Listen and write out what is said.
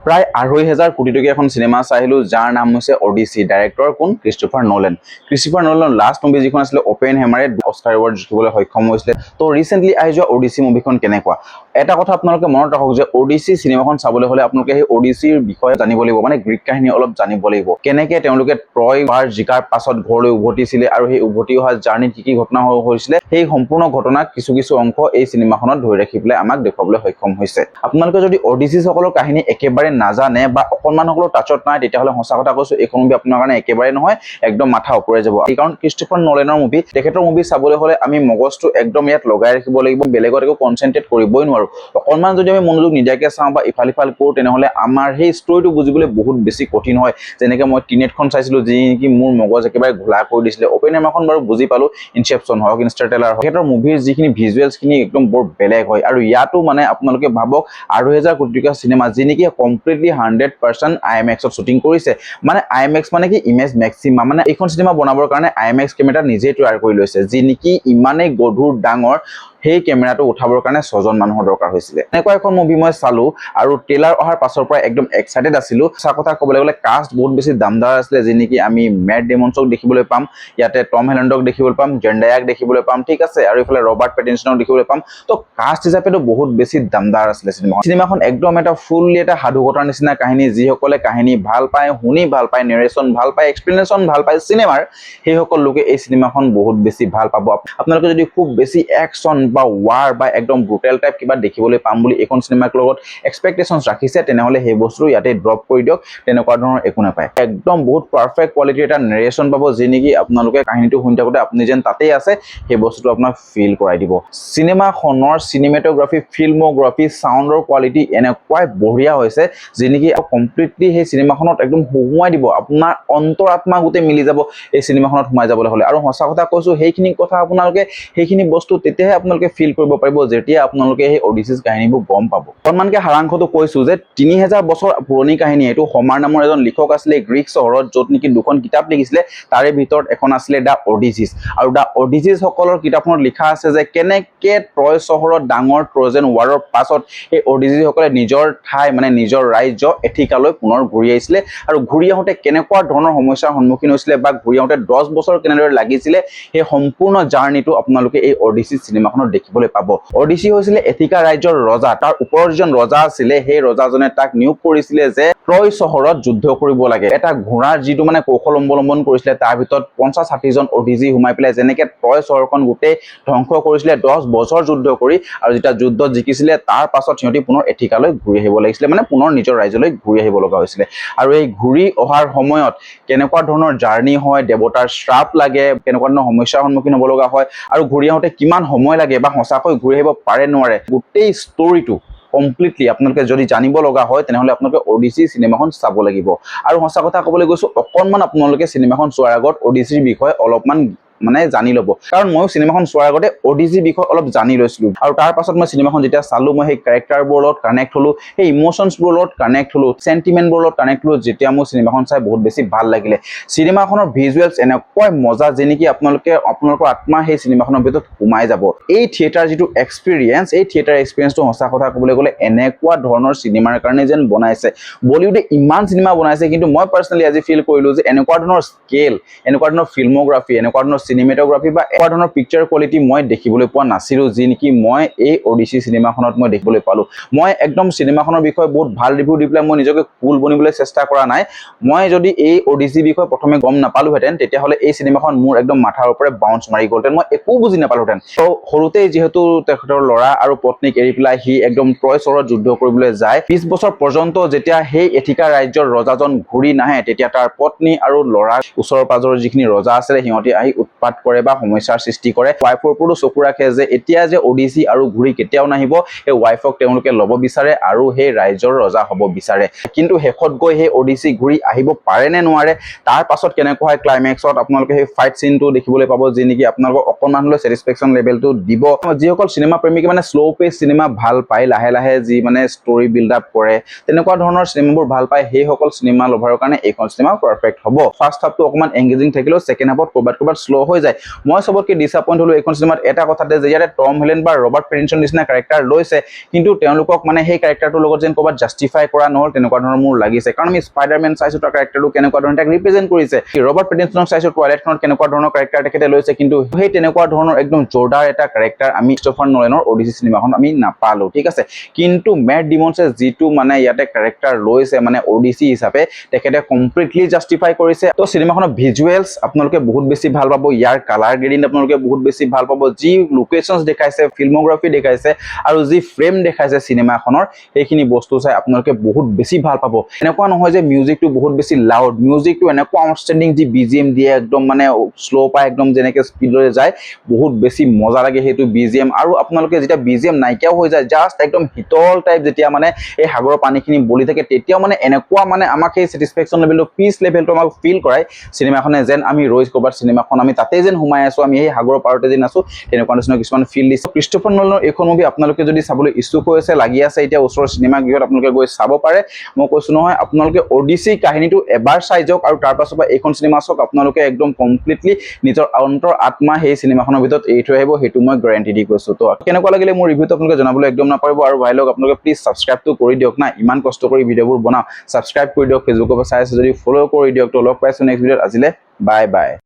প্ৰায় ২৫০০ কোটি টকীয়া এখন চিনেমা চাইলো যাৰ নাম হৈছে অডিচি। ডাইৰেক্টৰ কোন? ক্ৰিষ্টোফাৰ নলেন। ক্ৰিষ্টোফাৰ নলেনৰ লাষ্ট মুভি যিখন আছিলে অপেন হেমাৰে অস্কাৰ এৱাৰ্ড জিকিবলৈ সক্ষম হৈছিলে। তো ৰিচেণ্টলি আহি যোৱা অডিচি মুভিখন কেনেকুৱা? এটা কথা আপোনালোকে মনত ৰাখক যে অডিচি চিনেমাখন চাবলৈ হ'লে আপোনালোকে সেই অডিচিৰ বিষয়ে জানিব লাগিব, মানে গ্ৰীক কাহিনী অলপ জানিব লাগিব। কেনেকে তেওঁলোকে ট্ৰয় বাৰ জিকাৰ পাছত ঘৰলৈ উভতিছিলে আৰু সেই উভতি অহা জাৰ্ণিত কি ঘটনা হৈছিলে, সেই সম্পূৰ্ণ ঘটনাক কিছু কিছু অংশ এই চিনেমাখনত ধৰি ৰাখি পেলাই আমাক দেখুৱাবলৈ সক্ষম হৈছে। আপোনালোকে যদি অডিচি সকলৰ কাহিনী একেবাৰে নাজানে বা অকণমান সকলো টাচত নাই, তেতিয়াহ'লে সঁচা কথা কৈছো এইখন মুভি আপোনাৰ কাৰণে একেবাৰে নহয়, একদম মাথা ওপৰে যাব। কাৰণ ক্ৰিষ্টোফাৰ নলেনৰ মুভি, তেখেতৰ মুভি চাবলৈ হ'লে আমি মগজটো একদম ইয়াত লগাই ৰাখিব লাগিব, বেলেগত একো কনচেনট্ৰেট কৰিবই নোৱাৰো। অকণমান যদি আমি মনোযোগ নিদিয়াকে চাওঁ বা ইফাল সিফাল কৰোঁ, তেনেহ'লে আমাৰ সেই ষ্টৰিটো বুজিবলৈ বহুত বেছি কঠিন হয়। যেনেকে মই টিনেটখন চাইছিলো, যি নেকি মোৰ মগজ একেবাৰে ঘোলা কৰি দিছিলে। অপেন হেমাৰখন বাৰু বুজি পালো, ইনচেপচন হওক, ইনষ্টাৰটেলাৰ হওক, তেখেতৰ মুভিৰ যিখিনি ভিজুৱেলছখিনি একদম বৰ বেলেগ হয়। আৰু ইয়াতো মানে আপোনালোকে ভাবক ২৫০০ কোটি টকীয়া চিনেমা, যি নেকি কমপ্লিটলি 100% IMAX-ত শ্বুটিং কৰিছে। মানে IMAX মানে কি? Image maximum. মানে এইখন চিনেমা বনাবৰ কাৰণে IMAX কেমেৰা নিজেই তৈয়াৰ কৰি লৈছে, যি নেকি ইমানেই গধুৰ ডাঙৰ, সেই কেমেৰাটো উঠাবৰ কাৰণে ৬জন মানুহৰ দৰকাৰ হৈছিলে। এনেকুৱা এখন মুভি মই চালো আৰু ট্ৰেইলাৰ অহাৰ পাছৰ পৰা একদম এক্সাইটেড আছিলো। সঁচা কথা ক'বলৈ গ'লে কাষ্ট বহুত বেছি দামদাৰ আছিলে, যি নেকি আমি মেট ডেমনছক দেখিবলৈ পাম, ইয়াতে টম হেলণ্ডক দেখিবলৈ পাম, জেণ্ডায়াক দেখিবলৈ পাম, ঠিক আছে, আৰু ইফালে ৰবাৰ্ট পেটিনছনক দেখিবলৈ পাম। তো কাষ্ট হিচাপেতো বহুত বেছি দামদাৰ আছিলে চিনেমাখন একদম এটা ফুললি এটা সাধুকথাৰ নিচিনা কাহিনী। যিসকলে কাহিনী ভাল পায়, শুনি ভাল পায়, নেৰেশ্যন ভাল পায়, এক্সপ্লেনেশ্যন ভাল পায় চিনেমাৰ, সেইসকল লোকে এই চিনেমাখন বহুত বেছি ভাল পাব। আপোনালোকে যদি খুব বেছি একশ্যন বা ৱাৰ বা একদম ব্ৰুটেল টাইপ কিবা দেখিবলৈ পাম বুলি এইখন চিনেমাৰ লগত এক্সপেক্টেশ্যনছ ৰাখিছে, তেনেহ'লে সেই বস্তু ইয়াতে ড্ৰপ কৰি দিয়ক। তেনেকুৱা ধৰণৰ একো নাপায়। একদম বহুত পাৰফেক্ট কোৱালিটিৰ এটা নেৰেশ্যন পাব, যি নেকি আপোনালোকে কাহিনীটো শুনি থাকোঁতে আপুনি যেন তাতেই আছে, সেই বস্তুটো আপোনাক ফিল কৰাই দিব। চিনেমাখনৰ চিনেমেটোগ্ৰাফী, ফিল্মোগ্ৰাফী, চাউণ্ডৰ কোৱালিটি এনেকুৱাই বঢ়িয়া হৈছে, যি নেকি কমপ্লিটলি সেই চিনেমাখনত একদম হুমুৱাই দিব। আপোনাৰ অন্তৰ আত্মা গোটেই মিলি যাব এই চিনেমাখনত সোমাই যাবলৈ হ'লে। আৰু সঁচা কথা কৈছো, সেইখিনি কথা আপোনালোকে, সেইখিনি বস্তু তেতিয়াহে আপোনালোকে ফিল কৰিব পাৰিব, যেতিয়া আপোনালোকে সেই অডিচিজ কাহিনীবোৰ গম পাব। অকণমানকে সাৰাংশটো কৈছো যে ৩০০০ বছৰ পুৰণি কাহিনী। এইটো হোমাৰ নামৰ এজন লিখক আছিলে গ্ৰীক চহৰত, য'ত নেকি ২খন কিতাপ লিখিছিলে। তাৰে ভিতৰত এখন আছিলে দ্য অডিচিজ। আৰু দ্য অডিচিজ সকলৰ কিতাপখনত লিখা আছে যে কেনেকে ট্ৰয় চহৰত ডাঙৰ ট্ৰজেন ৱাৰৰ পাছত এই অডিচি সকলে নিজৰ ঠাই, মানে নিজৰ ৰাজ্য এথিকালৈ পুনৰ ঘূৰি আহিছিলে। আৰু ঘূৰি আহোঁতে কেনেকুৱা ধৰণৰ সমস্যাৰ সন্মুখীন হৈছিলে বা ঘূৰি আহোঁতে ১০ বছৰ কেনেদৰে লাগিছিলে, সেই সম্পূৰ্ণ জাৰ্ণিটো আপোনালোকে এই অডিচি চিনেমাখনত দেখিবলৈ পাব। অডিচি হৈছিলে এথিকা ৰাজ্যৰ ৰজা। তাৰ ওপৰৰ যিজন ৰজা আছিলে, সেই ৰজাজনে তাক নিয়োগ কৰিছিলে যে ট্ৰয় চহৰত যুদ্ধ কৰিব লাগে। এটা ঘোঁৰাৰ যিটো মানে কৌশল অৱলম্বন কৰিছিলে, তাৰ ভিতৰত ৫০-৬০জন অডিচি সোমাই পেলাই যেনেকে ট্ৰয় চহৰখন গোটেই ধ্বংস কৰিছিলে ১০ বছৰ যুদ্ধ কৰি, আৰু যেতিয়া যুদ্ধত জিকিছিলে তাৰ পাছত সিহঁতি পুনৰ এথিকালৈ ঘূৰি আহিব লাগিছিলে, মানে পুনৰ নিজৰ ৰাজ্যলৈ ঘূৰি আহিব লগা হৈছিলে। আৰু এই ঘূৰি অহাৰ সময়ত কেনেকুৱা ধৰণৰ জাৰ্ণি হয়, দেৱতাৰ শ্ৰাপ লাগে, কেনেকুৱা ধৰণৰ সমস্যাৰ সন্মুখীন হ'ব লগা হয়, আৰু ঘূৰি আহোঁতে কিমান সময় লাগে বা সঁচাকৈ ঘূৰি আহিব পাৰে নোৱাৰে, গোটেই ষ্টৰিটো কমপ্লিটলি আপোনালোকে যদি জানিব লগা হয়, তেনেহ'লে আপোনালোকে অডিচি চিনেমাখন চাব লাগিব। আৰু সঁচা কথা ক'বলৈ গৈছো, অকণমান আপোনালোকে চিনেমাখন চোৱাৰ আগত অডিচিৰ বিষয়ে অলপমান মানে জানি ল'ব। কাৰণ ময়ো চিনেমাখন চোৱাৰ আগতে অডিচিৰ বিষয়ে অলপ জানি লৈছিলো, আৰু তাৰ পাছত মই চিনেমাখন যেতিয়া চালো, মই সেই কেৰেক্টাৰবোৰৰ লগত কানেক্ট হ'লো, সেই ইম'চনছবোৰৰ লগত কানেক্ট হ'লো, চেণ্টিমেণ্টবোৰৰ লগত কানেক্ট হ'লো। যেতিয়া মোৰ চিনেমাখন চাই বহুত বেছি ভাল লাগিলে। চিনেমাখনৰ ভিজুৱেলছ এনেকুৱাই মজা, যে নেকি আপোনালোকৰ আত্মা সেই চিনেমাখনৰ ভিতৰত সোমাই যাব। এই থিয়েটাৰ যিটো এক্সপিৰিয়েঞ্চ, এই থিয়েটাৰ এক্সপিৰিয়েঞ্চটো সঁচা কথা ক'বলৈ গ'লে এনেকুৱা ধৰণৰ চিনেমাৰ কাৰণে যেন বনাইছে। বলিউডে ইমান চিনেমা বনাইছে, কিন্তু মই পাৰ্চনেলি আজি ফিল কৰিলো যে এনেকুৱা ধৰণৰ স্কেল, এনেকুৱা ধৰণৰ ফিল্মোগ্ৰাফী, এনেকুৱা ধৰণৰ চিনেমেটোগ্ৰাফী বা এনেকুৱা ধৰণৰ পিকচাৰ কোৱালিটি মই দেখিবলৈ পোৱা নাছিলো, যি নেকি মই এই অডিচি চিনেমাখনত মই দেখিবলৈ পালো। মই একদম চিনেমাখনৰ বিষয়ে বহুত ভাল ৰিভিউ দি পেলাই মই নিজকে কুল বনিবলৈ চেষ্টা কৰা নাই। মই যদি এই অডিচিৰ বিষয়ে প্ৰথমে গম নাপালোহেঁতেন, তেতিয়াহ'লে এই চিনেমাখন মোৰ একদম মাথাৰ ওপৰে বাউন্স মাৰি গ'লহেঁতেন, মই একো বুজি নাপালোহেঁতেন। তো সৰুতেই যিহেতু তেখেতৰ ল'ৰা আৰু পত্নীক এৰি পেলাই সি একদম ট্ৰয় চহৰত যুদ্ধ কৰিবলৈ যায়, ২০ বছৰ পৰ্যন্ত যেতিয়া সেই এথিকা ৰাজ্যৰ ৰজাজন ঘূৰি নাহে, তেতিয়া তাৰ পত্নী আৰু ল'ৰাক ওচৰৰ পাজৰৰ যিখিনি ৰজা আছিলে, সিহঁতি আহি উৎপাত কৰে বা সমস্যাৰ সৃষ্টি কৰে। ৱাইফৰ ওপৰতো চকু ৰাখে যে এতিয়া যে অডিচি আৰু ঘূৰি কেতিয়াও নাহিব, সেই ৱাইফক তেওঁলোকে ল'ব বিচাৰে আৰু সেই ৰাজ্যৰ ৰজা হ'ব বিচাৰে। কিন্তু শেষত গৈ সেই অডিচি ঘূৰি আহিব পাৰে নে নোৱাৰে, তাৰ পাছত কেনেকুৱা হয় ক্লাইমেক্সত আপোনালোকে সেই ফাইট চিনটো দেখিবলৈ পাব, যি নেকি আপোনালোকক অকণমান হ'লেও ছেটিছফেকশ্যন লেভেলটো দিব। যিসকল চিনেমা প্ৰেমিকে মানে শ্ল' পেচ চিনেমা ভাল পায়, লাহে লাহে যি মানে ষ্টৰি বিল্ড আপ কৰে, তেনেকুৱা ধৰণৰ চিনেমাবোৰ ভাল পায়, সেইসকল চিনেমা লভাৰৰ কাৰণে এইখন চিনেমা পাৰফেক্ট হ'ব। ফাৰ্ষ্ট হাফটো অকণমান এংগেজিং থাকিলেও ছেকেণ্ড হাফত ক'ৰবাত শ্ল' হৈ যায় মই সবতকৈ ডিসএপয়েন্ট হলো এইখন সিনেমাত এটা কথাতে যে ইয়াতে টম হেলেণ্ড বা ৰবাৰ্ট পেটিনছন নিচিনা ক্যাৰেক্টাৰ লৈছে কিন্তু তেওঁলোকক মানে সেই ক্যাৰেক্টাৰটোৰ লগত যেন ক'বাত জাস্টিফাই কৰা নহল তেনেকুৱা ধৰণৰ মোৰ লাগিছে কাৰণ আমি স্পাইডাৰম্যান চাইছো তাৰ ক্যাৰেক্টাৰটো কেনেকুৱা ধৰণৰ তাক ৰিপ্ৰেজেন্ট কৰিছে ৰবাৰ্ট পেটিনছনক চাইছো টুৱাইলাইটখনত কেনেকুৱা ধৰণৰ ক্যাৰেক্টাৰ তেখেতে লৈছে কিন্তু সেই তেনেকুৱা ধৰণৰ একদম জোৰদাৰ এটা ক্যাৰেক্টাৰ আমি ক্ৰিষ্টফাৰ নোলেনৰ ওডিসি সিনেমাখন আমি নাপালো ঠিক আছে কিন্তু মেট ডিমনছে যেটো মানে ইয়াতে ক্যাৰেক্টাৰ লৈছে মানে ওডিসি হিচাপে তেখেতে কমপ্লিটলি জাস্টিফাই কৰিছে তো সিনেমাখনৰ ভিজুৱেলছ আপোনালোকে বহুত বেছি ভাল পাব ইয়াৰ কালাৰ গ্ৰেডিং আপোনালোকে বহুত বেছি ভাল পাব যি লোকেশনছ দেখাইছে ফিল্মোগ্ৰাফি দেখাইছে আৰু যি ফ্ৰেম দেখাইছে সিনেমাখনৰ সেইখিনি বস্তু চাই আপোনালোকে বহুত বেছি ভাল পাব এনেকুৱা নহয় যে মিউজিকটো বহুত বেছি লাউড মিউজিকটো এনেকুৱা আউটষ্টেণ্ডিং যি বিজিএম দিয়ে একদম মানে স্লো পাই একদম যেনেকৈ স্পীডলৈ যায় বহুত বেছি মজা লাগে সেইটো বিজিএম আৰু আপোনালোকে যেতিয়া বিজিএম নাইকিয়া হৈ যায় জাস্ট একদম হিতল টাইপ যেতিয়া মানে এই সাগৰৰ পানীখিনি বলি থাকে তেতিয়াও মানে এনেকুৱা মানে আমাক এই স্যাটিসফ্যাকশন লেভেলটো পিচ লেভেলটো আমাক ফিল কৰায় সিনেমাখনে যেন আমি ৰৈজ কবাৰ সিনেমাখন আমি তাতে যেন সোমাই আছো আমি এই সাগৰৰ পাৰতে যেন আছো তেনেকুৱা নিচিনা কিছুমান ফিল দিছে ক্ৰিষ্টফাৰ নোলেনৰ এইখন মুভি আপোনালোকে যদি চাবলৈ ইচ্ছুক হৈ আছে লাগি আছে এতিয়া ওচৰৰ সিনেমা গৃহত আপোনালোকে গৈ চাব পাৰে মই কৈছো নহয় আপোনালোকে ওডিসি কাহিনীটো এবাৰ চাই যাওক আৰু তাৰ পাছৰ পৰা এইখন সিনেমা চাওক আপোনালোকে একদম কমপ্লিটলি নিজৰ অন্তৰ আত্মা সেই সিনেমাখনৰ ভিতৰত এৰি থৈ আহিব সেইটো মই গ্যাৰান্টি দি কৈছো তো কেনেকুৱা লাগিলে মোৰ ৰিভিউটো আপোনালোকে জনাবলৈ একদম নাপাৰিব আৰু ভাই লওক আপোনালোকে প্লিজ সাবস্ক্ৰাইবটো কৰি দিয়ক না ইমান কষ্ট কৰি ভিডিঅ'বোৰ বনাও সাবস্ক্ৰাইব কৰি দিয়ক ফেচবুকৰ পৰা চাই আছে যদি ফলো কৰি দিয়ক তো লগ পাইছো নেক্সট ভিডিঅ'ত আজিলে বাই বাই